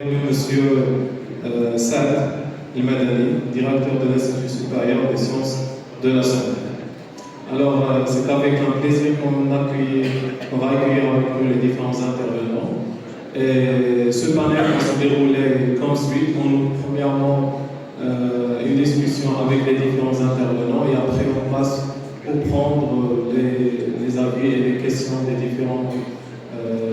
Monsieur Saad El-Madani, directeur de l'Institut supérieur des sciences de la santé. Alors, c'est avec un plaisir qu'on va accueillir avec nous les différents intervenants. Et ce panel va se dérouler comme suit. Premièrement, une discussion avec les différents intervenants et après on passe pour prendre les avis et les questions des différents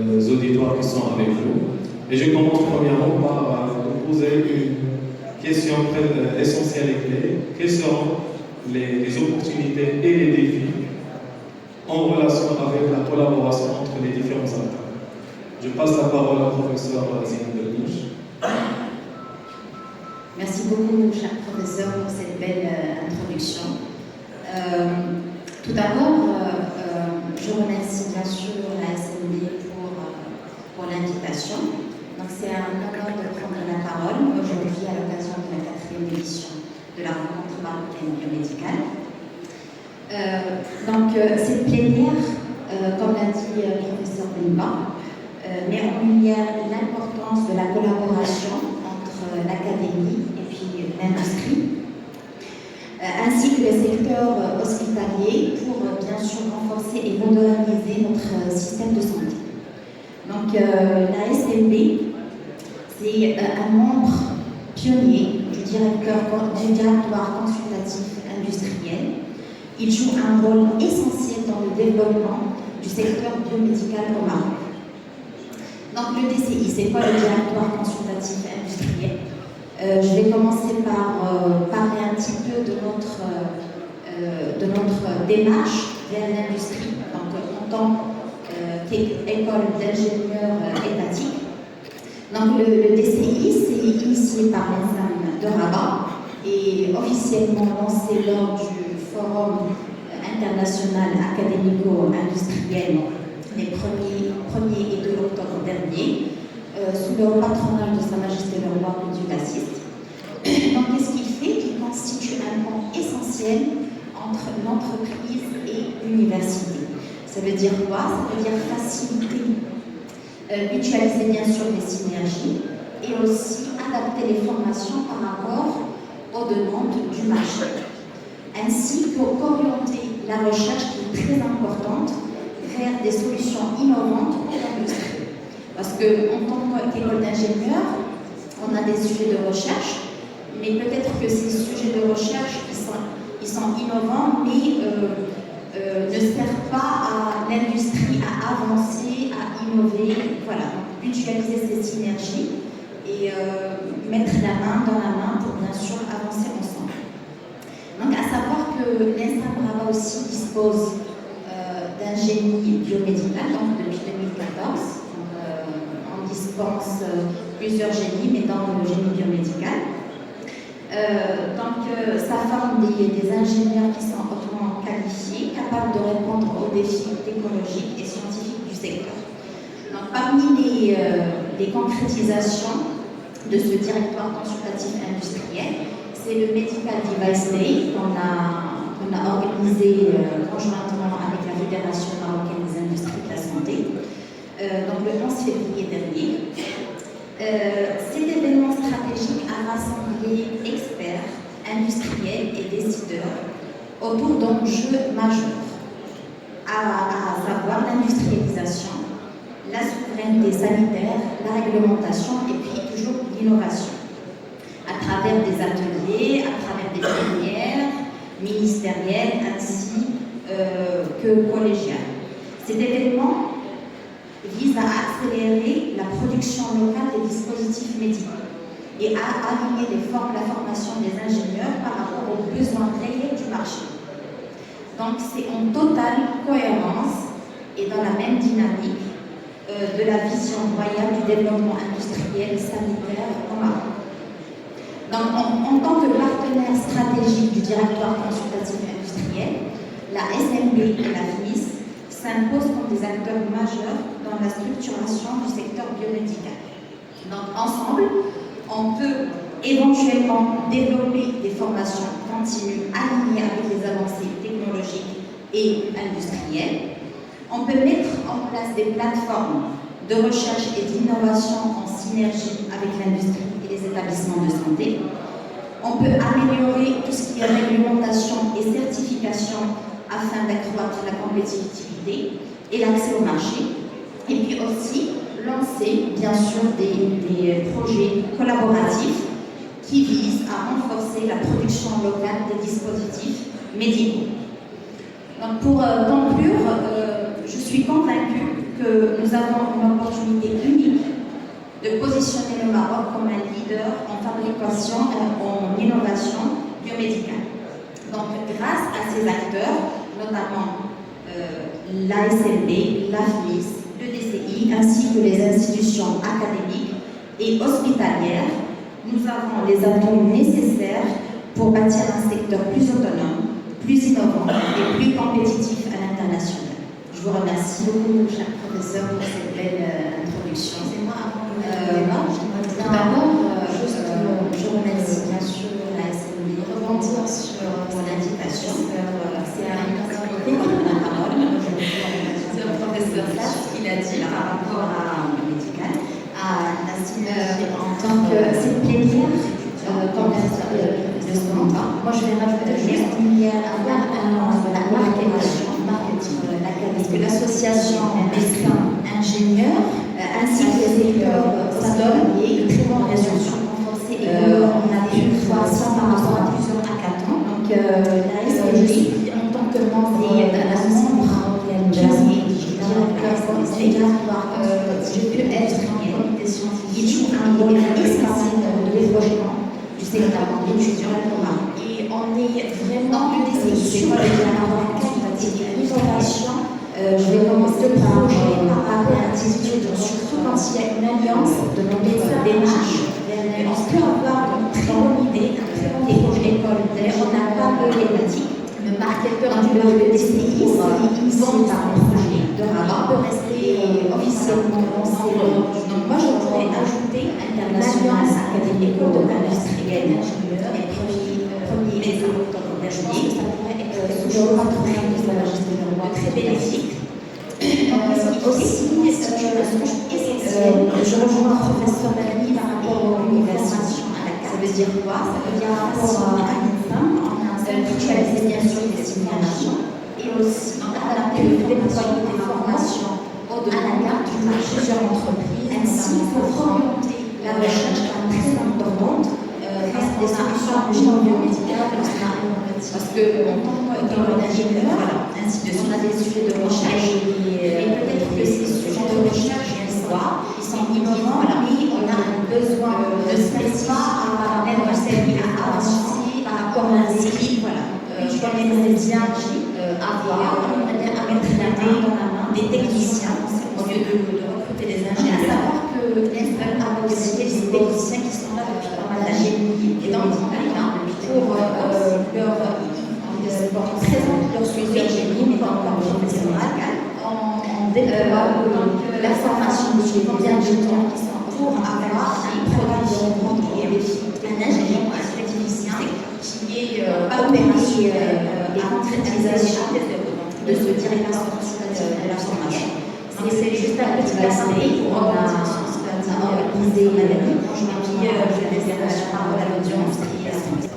auditoires qui sont avec nous. Et je commence premièrement par vous poser une question très essentielle et clé. Quelles seront les opportunités et les défis en relation avec la collaboration entre les différents acteurs? Je passe la parole au professeur Zineb Belmouche. Merci beaucoup, cher professeur, pour cette belle introduction. Tout d'abord, je remercie bien sûr la SNB pour l'invitation. Donc c'est un honneur de prendre la parole aujourd'hui à l'occasion de la 4e édition de la rencontre marocaine biomédicale. Cette plénière, comme l'a dit le professeur Benba, met en lumière l'importance de la collaboration entre l'académie et puis l'industrie, ainsi que le secteur hospitalier pour bien sûr renforcer et moderniser notre système de santé. Donc la SNB, c'est un membre pionnier du directoire consultatif industriel. Il joue un rôle essentiel dans le développement du secteur biomédical au Maroc. Donc le DCI, c'est quoi le directoire consultatif industriel? Je vais commencer par parler un petit peu de notre démarche vers l'industrie, donc en tant qu'école d'ingénieurs étatique. Donc le DCI, c'est initié par l'ENSAM de Rabat et officiellement lancé lors du Forum international académico-industriel les 1er et 2 octobre dernier, sous le patronage de Sa Majesté le Roi que Dieu l'assiste. Donc qu'est-ce qu'il fait? Il constitue un pont essentiel entre l'entreprise et l'université. Ça veut dire quoi? Ça veut dire faciliter, mutualiser bien sûr les synergies et aussi adapter les formations par rapport aux demandes du marché. Ainsi qu'orienter la recherche qui est très importante vers des solutions innovantes pour l'industrie. Parce qu'en tant qu'école d'ingénieurs, on a des sujets de recherche, mais peut-être que ces sujets de recherche ils sont innovants, mais ne servent pas à l'industrie à avancer, à innover, voilà, donc mutualiser ces synergies et mettre la main dans la main pour bien sûr avancer ensemble. Donc à savoir que l'ENSAM Rabat aussi dispose d'un génie biomédical, donc depuis 2014, on dispense plusieurs génies, mais dans le génie biomédical. Ça forme des ingénieurs qui sont hautement qualifiés, capables de répondre aux défis technologiques et scientifiques du secteur. Donc, parmi les concrétisations de ce directoire consultatif industriel, c'est le Medical Device Day qu'on a organisé conjointement avec la Fédération marocaine des industries de la santé, donc le 11 février dernier. Cet événement stratégique a rassemblé experts, industriels et décideurs autour d'enjeux majeurs, à savoir l'industrialisation, la souveraineté sanitaire, la réglementation et puis toujours l'innovation, à travers des ateliers, à travers des plénières ministérielles ainsi que collégiales. Cet événement vise à accélérer la production locale des dispositifs médicaux et à aligner la formation des ingénieurs par rapport aux besoins réels du marché. Donc c'est en totale cohérence et dans la même dynamique de la vision royale du développement industriel et sanitaire au Maroc. Donc en tant que partenaire stratégique du directoire consultatif industriel, la SNB et la FNIS s'imposent comme des acteurs majeurs dans la structuration du secteur biomédical. Donc ensemble, on peut éventuellement développer des formations continues alignées avec les avancées technologiques et industrielles. On peut mettre en place des plateformes de recherche et d'innovation en synergie avec l'industrie et les établissements de santé. On peut améliorer tout ce qui est réglementation et certification afin d'accroître la compétitivité et l'accès au marché. Et puis aussi lancer, bien sûr, des projets collaboratifs qui visent à renforcer la production locale des dispositifs médicaux. Donc pour conclure, je suis convaincue que nous avons une opportunité unique de positionner le Maroc comme un leader en fabrication et en innovation biomédicale. Donc grâce à ces acteurs, notamment l'ASLB, l'AFNIS, le DCI, ainsi que les institutions académiques et hospitalières, nous avons les atouts nécessaires pour bâtir un secteur plus autonome, plus innovant et plus compétitif à l'international. Je vous remercie beaucoup, cher professeur, pour cette belle introduction. C'est moi avant tout d'abord, je remercie bien sûr la SNB, rebondir sur l'invitation. C'est la parole. C'est le professeur Slash qui l'a dit par rapport à médical, à la synergie en tant que c'est plénière, comme de ce moment. Moi, je vais rajouter juste qu'il y a la marketing, parce que l'association médecins ingénieurs ainsi que les secteurs hospitaliers de très bons résultats. On a pu voir ça par rapport à plusieurs hackathons. Donc, la SLG, en tant que membre de la membre pionnier digital, j'ai pu être en comité scientifique, qui joue un rôle essentiel de développement du secteur étudiant. Et on est vraiment sur la qualité de l'innovation. Je vais commencer par parler à l'attitude, surtout quand il y a une alliance de nos démarches. On peut avoir une très bonne idée, un très bon école. D'ailleurs, on n'a pas de thématique. Le marketeur du DCI, ils vont par le projet. On peut rester officiellement lancé. Donc, moi, je voudrais ajouter l'alliance académique de l'industriel ingénieur et premier médecin d'ingénieur. Ça pourrait être toujours très bénéfique. Aussi, je rejoins le professeur Dani par rapport à l'université à la carte. Ça veut dire quoi? Ça veut dire par rapport à l'INSAM, on a un seul mutualisé bien sûr des simulations et aussi adapter le déploiement des formations à la carte par plusieurs entreprises, ainsi pour orienter la recherche à très importante grâce à des solutions biomédicales parce que en tant qu'ingénieur, ainsi de suite, on a des sujets de recherche et peut-être que ces sujets de recherche, ils sont innovants, mais on a besoin de se mettre à même servir à avancer par rapport à des équipes. Je connais bien avoir, on aimerait bien mettre la main des techniciens au lieu de recruter des ingénieurs. À savoir que l'ENSPEL a aussi des techniciens qui sont là depuis pas mal d'années et dans le pour leur présenter leur suivi mais pas encore professionnel en développant la formation de combien de temps qui sont pour avoir un produit et un ingénieur, un technicien qui est opérationnel et concrétisation de ce directeur de la formation. Donc c'est juste un petit aspect pour organiser la puis je vais laisser la parole à l'audience qui est